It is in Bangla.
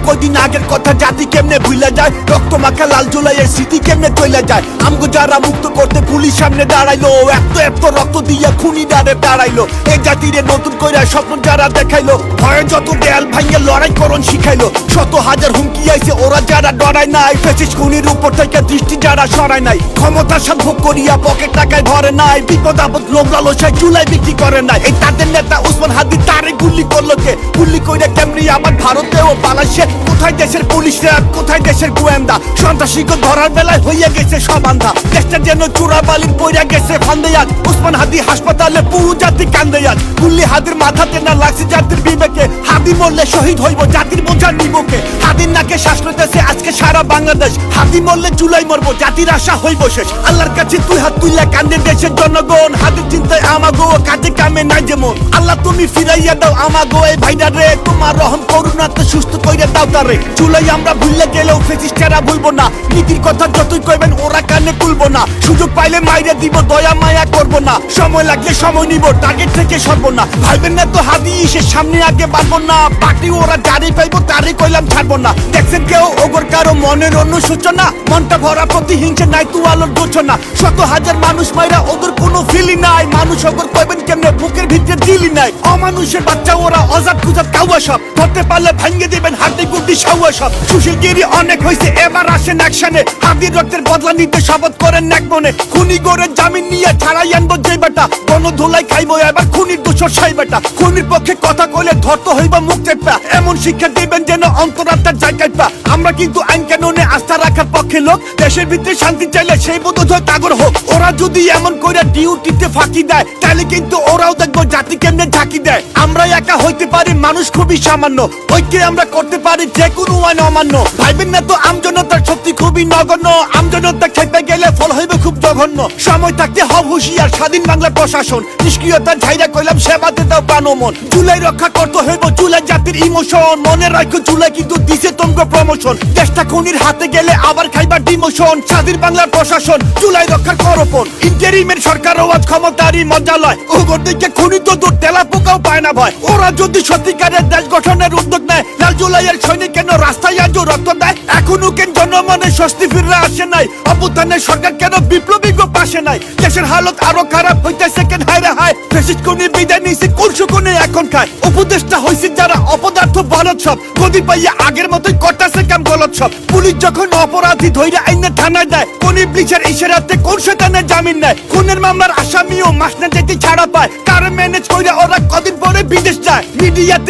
কয়দিন আগের কথা জাতি কেমনে ভুলে যায়, রক্ত মাখা লাল জুলাইয়ের স্মৃতি কেমনে চলে যায়। আমগো যারা মুক্ত করতে পুলিশ সামনে দাঁড়াইলো, এত এত রক্ত দিয়া খুনি ডারে দাঁড়াইলো। এই জাতিরে নতুন কইরা স্বপ্ন যারা দেখাইলো, ভয়ে যত দেয়াল ভাঙে লড়াই করণ শিখাইলো। শত হাজার হুমকি আইছে ওরা যারা ডরায় নাই, ফেসিস খুনির উপর থেকে দৃষ্টি যারা সরায় নাই। ক্ষমতার সাথ ভোগ করিয়া পকেট টাকায় ভরে নাই, বিপদ আপদ লোভ লালসায় চুলাই বিক্রি করে নাই। এই তাদের নেতা উসমান হাদি তারে গুলি করলো কে, গুলি কইরা কেমনি আবার ভারতেও পালাইছে। কোথায় দেশের পুলিশরা, কোথায় দেশের গোয়েন্দা, সন্ত্রাসীকে ধরার বেলায় হইয়া গেছে সব আন্ধা। দেশটা যেন চোরাবালির পইরা গেছে ফান্দেয়াজ, উসমান হাদি হাসপাতালে পুরো জাতি কান্দেয়াজ। গুলি হাদির মাথাতে না লাগছে জাতির বিবেকে, হাদি মরলে শহীদ হইব জাতির বোঝা নিবকে। হাদির নাকে শ্বাস লইতেছে আজকে সারা বাংলাদেশ, হাদি মরলে চুলাই মরবো জাতির আশা হইব শেষ। আল্লাহর কাছে তুই হাত তুইলা কান্দে দেশের জনগণ, হাদির চিন্তায় আমাগো কাজে কামে নাই যেমন। আল্লাহ তুমি ফিরাইয়া দাও আমাগো এই ভাইরা রে, তোমার রহম করুণাতে সুস্থ কইরা দাও তারে। চুলাই আমরা ভুললে গেলেও ফেসিস্টেরা ভুলবো না, নীতির কথা যতই কইবেন ওরা কানে তুলবো না। সুযোগ পাইলে মাইরে দিব, দয়া মায়া করবো না, সময় লাগলে সময় নিব, টার্গেট থেকে সরবো না। ভাইবেন না তো হাদি সে সামনে আগে বাড়বো না, বাকি ওরা যারে পাইবো তারে কইলাম ছাড়বো না। দেখছেন কেউ ওগর কারো মনের অন্য সূচনা, মনটা ভরা প্রতিহিংসে নাই তু আলোর গোছনা। শত হাজার মানুষ মাইরা ওদের কোনো ফিলি নাই, মানুষ ওগর কইবেন কেমনে বুকের ভিতরে দিলি নাই। অমানুষের বাচ্চা ওরা অজাত কুজাত কাউয়া সব, ধরতে পারলে ভাঙ্গে দিবেন হাড্ডি গুড্ডি সাউয়া সব। সুশীলগিরি অনেক হয়েছে এবার আসেন অ্যাকশনে, হাদির রক্তের বদলা নিতে শপথ করেন এক মনে। খুনি করে জামিন নিয়ে ছাড়াই আনবো যে বেটা, কোন ধুলাই খাইবো এবার খুনির দোষর সাই বেটা। খুনির পক্ষে কথা কইলে ধরতে হইবা মুখ চেপা, এমন শিক্ষা দিবেন যেন অন্তরাত্মার জায়গায় পা। আমরা কিন্তু আইন কানুনে আস্থা রাখার পক্ষে লোক, দেশের ভিতরে শান্তি চাইলে সেই বোধ হয় তাগর হোক। ওরা যদি এমন কইরা ডিউটিতে ফাঁকি দেয়, তাহলে কিন্তু ওরাও দেখবো জাতি কেমনে ঝাঁকি দেয়। আমরা একা হইতে পারি মানুষ খুবই সামান্য, ঐক্যে আমরা করতে পারি যে কোনো আইন অমান্য। ভাইবেন না তো আমজনতার শক্তি খুবই নগণ্য, আমজনতা খেপে গেলে ফল হইবে খুব জঘন্য। সময় থাকতে হব হুঁশিয়ার, স্বাধীন বাংলার প্রশাসন নিষ্ক্রিয়তার ঝাইরা কইলাম সেবাতে দাও প্রাণ ও মন। জুলাই রক্ষা করতে হইব জুলাই জাতির ইমোশন, মনে রাখো জুলাই কিন্তু দিছে তোমরা প্রমোশন। দেশটা খুনির হাতে গেলে আবার খাইবার ডিমোশন, স্বাধীন বাংলার প্রশাসন জুলাই রক্ষার করপন। ইন্টারিমের সরকার আজ ক্ষমতারই মজা লয়, ওগর দিকে খুনি তো দূর তেলা পোকাও পায় না ভয়। ওরা যদি সত্যিকারের দেশ গঠনের উদ্যোগ নেয়, লাল জুলাইয়ের সৈনিক কেন রাস্তায় আজও রক্ত দেয়? এখনো কেন জনমনে স্বস্তি ফিরে আসে নাই? অভ্যুত্থানের সরকার কেন বিপ্লবী পাশে নাই? দেশের হালত আরো খারাপ হইতেছে কেন হায় রে হায়? ফ্যাসিস্ট খুনি বিদায় নিছে কোন সুকুনে এখন খায়? উপদেশটা হইছে যারা অপদার্থ বলদ সব, গদি পাইয়া আগের মতোই করতেছে কাম গলত সব। পুলিশ যখন অপরাধী ধইরা আইনে থানায় দেয়, কোন ইবলিশের ইশারাতে কোন শয়তানের জামিন নেয়? খুনের মামলার আসামিও মাস না যেতে ছাড়া পায়, কারণ ম্যানেজ কইরা ওরা কদিন পরে বিদেশ যায়। মিডিয়াতে